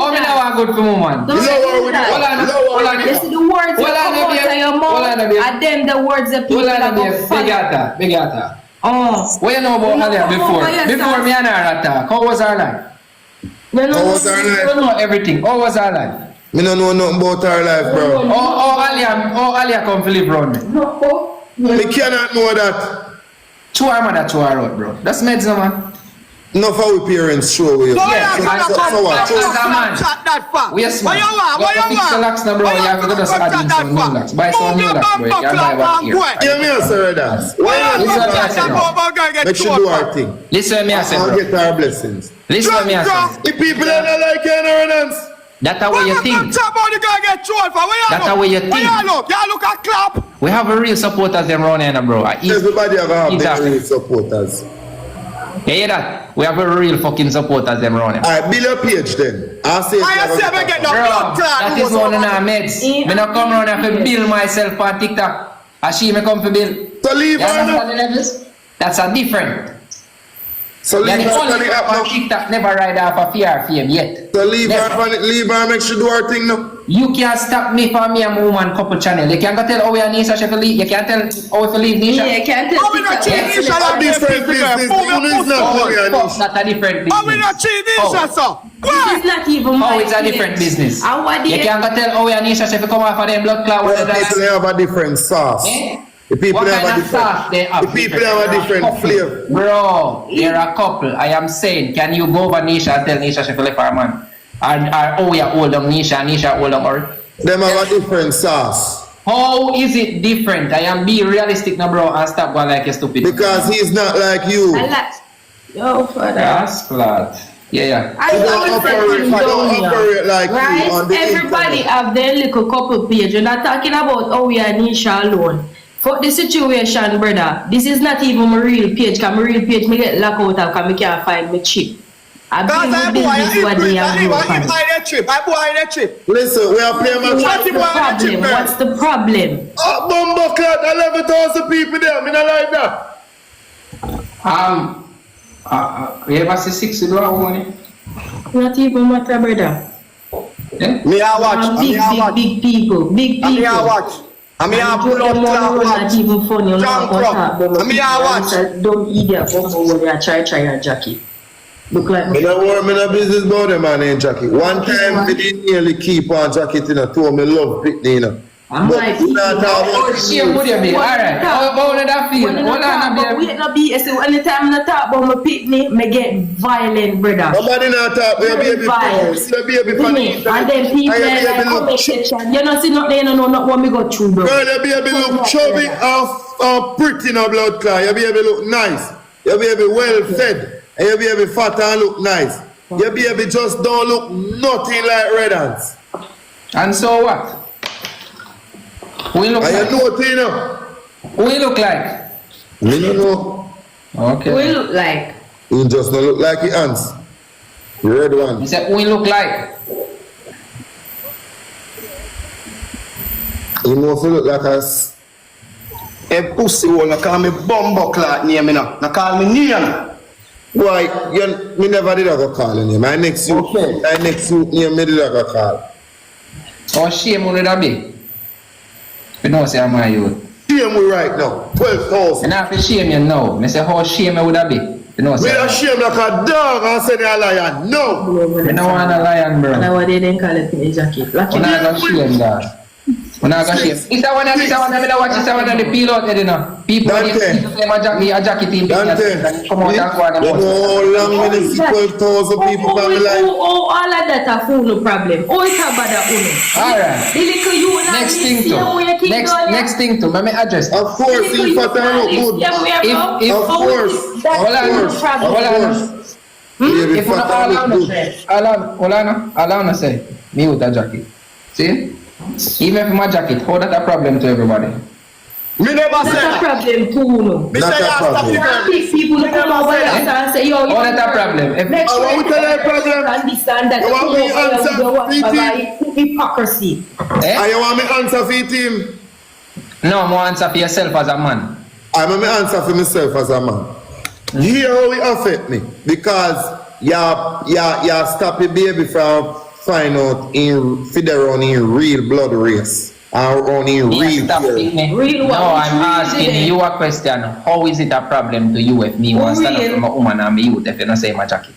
Oh, me now are good for woman. Hold on. You see the words that come out of your mouth, and then the words that people are going to follow. Big atta. Oh. What you know about Alia before? Before me and her attack, how was her life? How was her life? You don't know everything. How was her life? Me don't know nothing about her life, bro. Alia come to live around me. No. Me cannot know that. To her mother, to her road, bro. That's medicine, man. No for we parents show we. Yeah, so what? We are smart. What you fix the locks now, bro? You have to go to add in some new locks. Buy some new locks, bro. You can buy back here. Yeah, me answer that. Make sure do our thing. Listen to me, I say, I'll bro. get our blessings. Listen to me, I say. The people that don't like inheritance. That's how you think. That's how you think. Y'all look at clap. We have a real supporters them around here, bro. Everybody have very supporters. You hear that? We have a real fucking supporters them around here. Alright, build your page then. I'll say I get no Bro, blood clot. that is one of our meds. Me not come around here to build myself on TikTok. And she me come to build. So leave You her understand now. the levels? That's a different. So Yeah, leave the only her crap on TikTok never ride off a fear fame yet. So leave Never. her, make sure do her thing now. You can't stop me from me and my woman couple channel. You can't go tell how we are Nisha she leave. You can't tell how we leave Nisha. Yeah, you can't tell. How we not cheat It's a different business. It's not Oh, only an fuck, issue. that's a different How we not business. cheat this, Oh. sir? This is not even my Oh, it's a page. different business. And what You the can't go tell how we are Nisha she come off of them blood clot. Well, people have a different sauce. Eh? The people What have kind a of sauce they different. have? The people have a different Couple. flavor. Bro, they're a couple. I am saying, can you go over Nisha and tell Nisha she left her man? Or oh, you hold on Nisha, Nisha hold on her. Them have a different sauce. How is it different? I am being realistic now, bro, and stop going like a stupid. Because he's not like you. I like. Yo, father. That's flat. Yeah. I You don't always operate, you don't operate like you right? on the Everybody internet. have their little couple page. We're not talking about oh we are Nisha alone. For the situation, brother, this is not even my real page. Cause my real page me get locked out of cause me can't find my chip. I been with this what they are doing. Listen, we are playing my What's the problem? What's the problem? Oh, Bumbo Clat, 11,000 people there. Me not like that. You ever see 6 money? Not even matter, brother. Yeah? Me a watch. Big people. Big people. Me a watch. I mean, I pull up not even funny. You know I mean, I watch. Don't idiot bumbo when you try a jacket. Look like Me no worry, me no business about them man ain't jacket. One time we didn't nearly keep on jacket in a tour. Me love Pitney, you know. I'm But like, we not talk about Shame would you be? Alright. How would that feel? when Hold on, wait no be. So anytime I talk about my pitney, me get violent, brother. Nobody not talk about your baby. Vile. See your baby for Me, and then people your like baby comment look section. You know, see nothing, you know not what me go through, bro. Girl, your baby look chubby and pretty no blood clot. Your baby look nice. Your baby well fed. And your baby fat and look nice. Your baby just don't look nothing like red ants. And so what? We look And like? you know, Tina? We look like? Me no know. Okay. We look like. You just don't look like the ants. The red one. He said, we look like? You know if you look like us. A pussy will not call me Bumbo Clat name, you know. Not call me Nian. Why? Me never did have a call in my next you. Okay. My next you name me did have a call. Oh, shame would that be? You know, say I'm my youth. Shame we right now. 12,000. And after shame you know. I say, how shame would that be? You know, We say, are shame like a dog and say they're a lion. No. I don't want a lion, bro. And what they didn't call it in jacket. Like When I got shame that. When I got shame. It's the one that I watch, it's the one that the peel out, you know. People, Dante. a jacket team. Dante. Come out and go on the You know how long when you see 12,000 people come alive? Oh, all of that are full no problem. Oh, it's about that uno. Alright. The little you and Next thing to. Next thing to. Let me address that. Of course, if I tell you good. If Of course. Hold on. If you allow me say, me with a jacket. See? Even if my jacket, how that a problem to everybody? Me never That's say a that. problem too, no. Me Not say a that problem. stop People come over here and say, yo, How that a problem? If Next I want to tell you a problem. understand that You want me answer? hypocrisy. And you want me answer for your team? No, more answer for yourself as a man. I'm going to answer for myself as a man. Here how it affect me. Because you stop your baby from find out in Federon in real blood race. Or on in real care. Real No, what? I'm asking you a question. How is it a problem to you if me want to stand up from a woman and me youth if you don't say my jacket?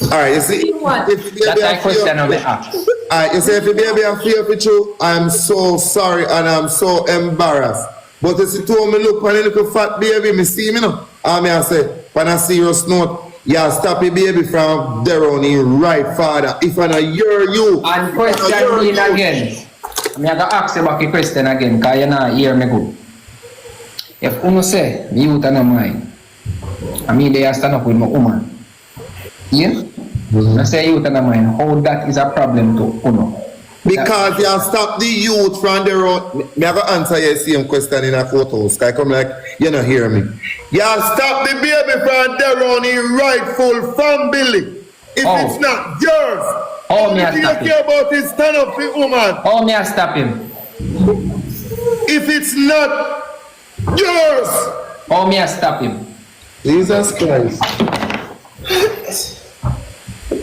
Alright, you see, That's a question of the ask. Alright, you say if you baby I fear for you, I'm so sorry and I'm so embarrassed. But you see, to me look when a little fat baby, me see me no. And me I say, on a serious note, you stop your baby from there on in right father. If I not hear you. And question in again. I'm going to ask you about the question again, because you not hear me good. If you say, me youth and mine, I mean they stand up with my woman. Yeah? I say youth and mine, how that is a problem to Uno? Because you stop the youth from the road. Me have to answer your same question in a courthouse. I come like, you don't hear me. You stop the baby from the road in rightful family. If it's not yours, how me I you stop care him? about is stand up for woman. How me I stop him? If it's not yours. How me I stop him? Jesus Christ.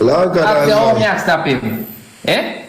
Lord God Ask you how me Almighty. I stop him? Eh?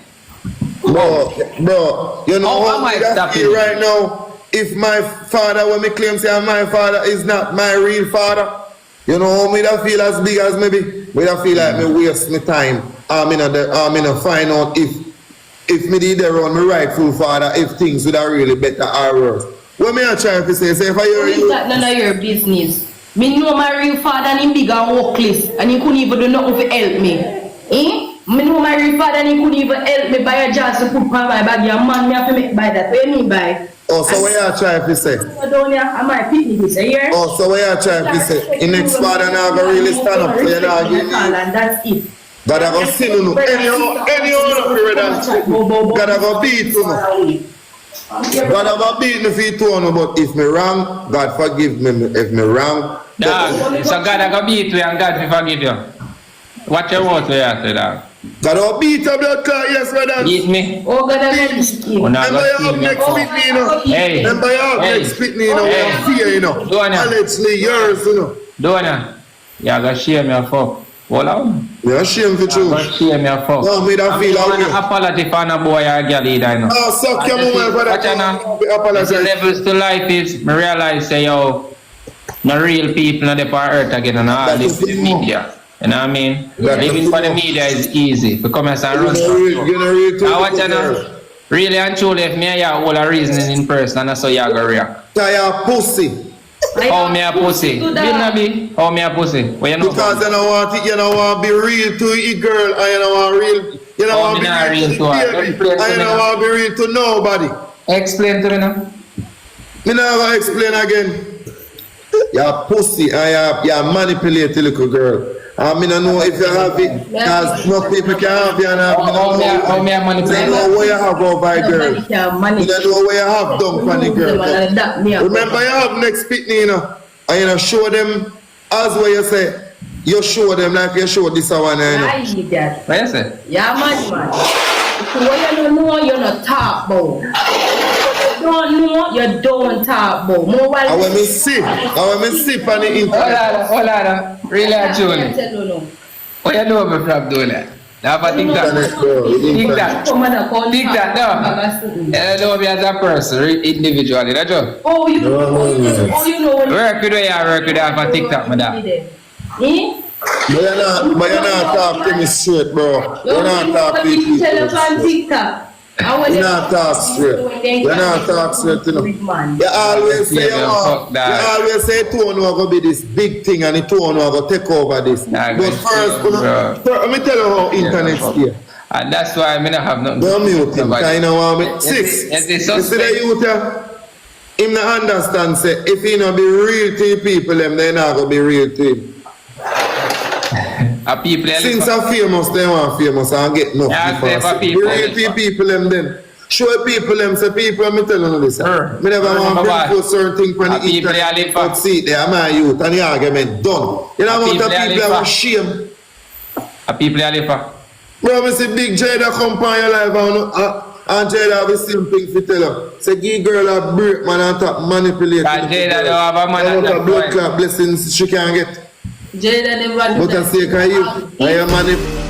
Bro, you know How am what I I stopping? feel right now? If my father, when me claim say my father is not my real father, you know how me that feel as big as maybe me that feel like me waste my time. I'm in a find out if me did there on my rightful father, if things would have really better or worse. What me I trying to say if I hear It's you, not none of your business. Me know my real father and him big and workless and he couldn't even do nothing to help me. Eh? Me know my real father and he couldn't even help me buy a jar to put on my bag. Your man me have to make buy that. What you mean by? oh, so what you trying to say? Donia, am I pitney this here? Oh, so what you trying to say? In next father now go really stand up for you now. And that's it. God I go sin you. Any other brother. God I go beat you. God I go beat me for you too, but if me wrong, God forgive me. If me wrong, Dog, so God I go beat you and God will forgive you. Watch your words where you say that. God I go beat your blood clot, yes brother. Beat me. Oh God, I'm going to skin. Remember you have next with me, you know. Hey. Remember you have next with me, you know. Hey. Fear, you know. Donia. Allegedly yours, you know. Donia, you gotta share me a fuck. Hold on. You're ashamed for You truth. gotta share me a fuck. No, me that feel I'm like gonna apology for no boy or girl either, you know. oh, suck your mama for Watch out that. now. The Apologize. levels to life is, me realize say yo, no real people on the earth again and all live for the media. You know what I mean? Yeah. Living for the media is easy. Because I say run now watch out now. Really and truly, if me and you all are reasoning in person, that's how you go react. Tire pussy. How me a pussy? Didn't I be? How me a pussy? What you know? Because you don't want it, you don't want to be real to a girl, and you don't want you don't want to be real to the baby, and you don't want to be real to nobody. Explain to me now. Me not gonna explain again. You're pussy and you're manipulate a little girl. I mean, I know if you have it, because no people can have you and have it. How me a I manipulate? don't know what you have over by girl. I don't know what you have done for the girl. Remember you have next pitney, you know, and you know, show them as what you say. You show them like you show this one, you know. I need that. What you say? Yeah, man. So what you don't know, you're not talk about. You don't know, you don't talk about. More while I want me see on the internet. Hold on. Really and truly. What you know me from doing that? Now if I think that. Think that, no. You know me as a person, individually, that's all. Oh, you know when Work with you, work with that for TikTok, my dad. But you're not talking to me straight, bro. You're not talking to me straight. You're not talking straight. You're not talking straight, you know. You always say you always say tone will go be this big thing and the tone will go take over this. But first, let me tell you how internet here. And that's why I don't have nothing Don't mute him, kind of want me. Six. Yes, You see the youth here? Him not understand, say, if he not be real to the people, them, they not going to be real to him. Since I'm famous, they want famous and get enough people. Real to people, them then. Show people them, say people, I'm telling you this. Me never want to put certain things on the internet, but see, they are my youth, and the argument done. You know what the people are shame. A people are live. Bro, I see Big Jada come on your life and Jada have the same thing to tell her. Say, give girl a break, man, and top manipulate. And Jada don't have a man at that blood point. clot blessings she can get. Jada never do But I that. say, can you manipulate?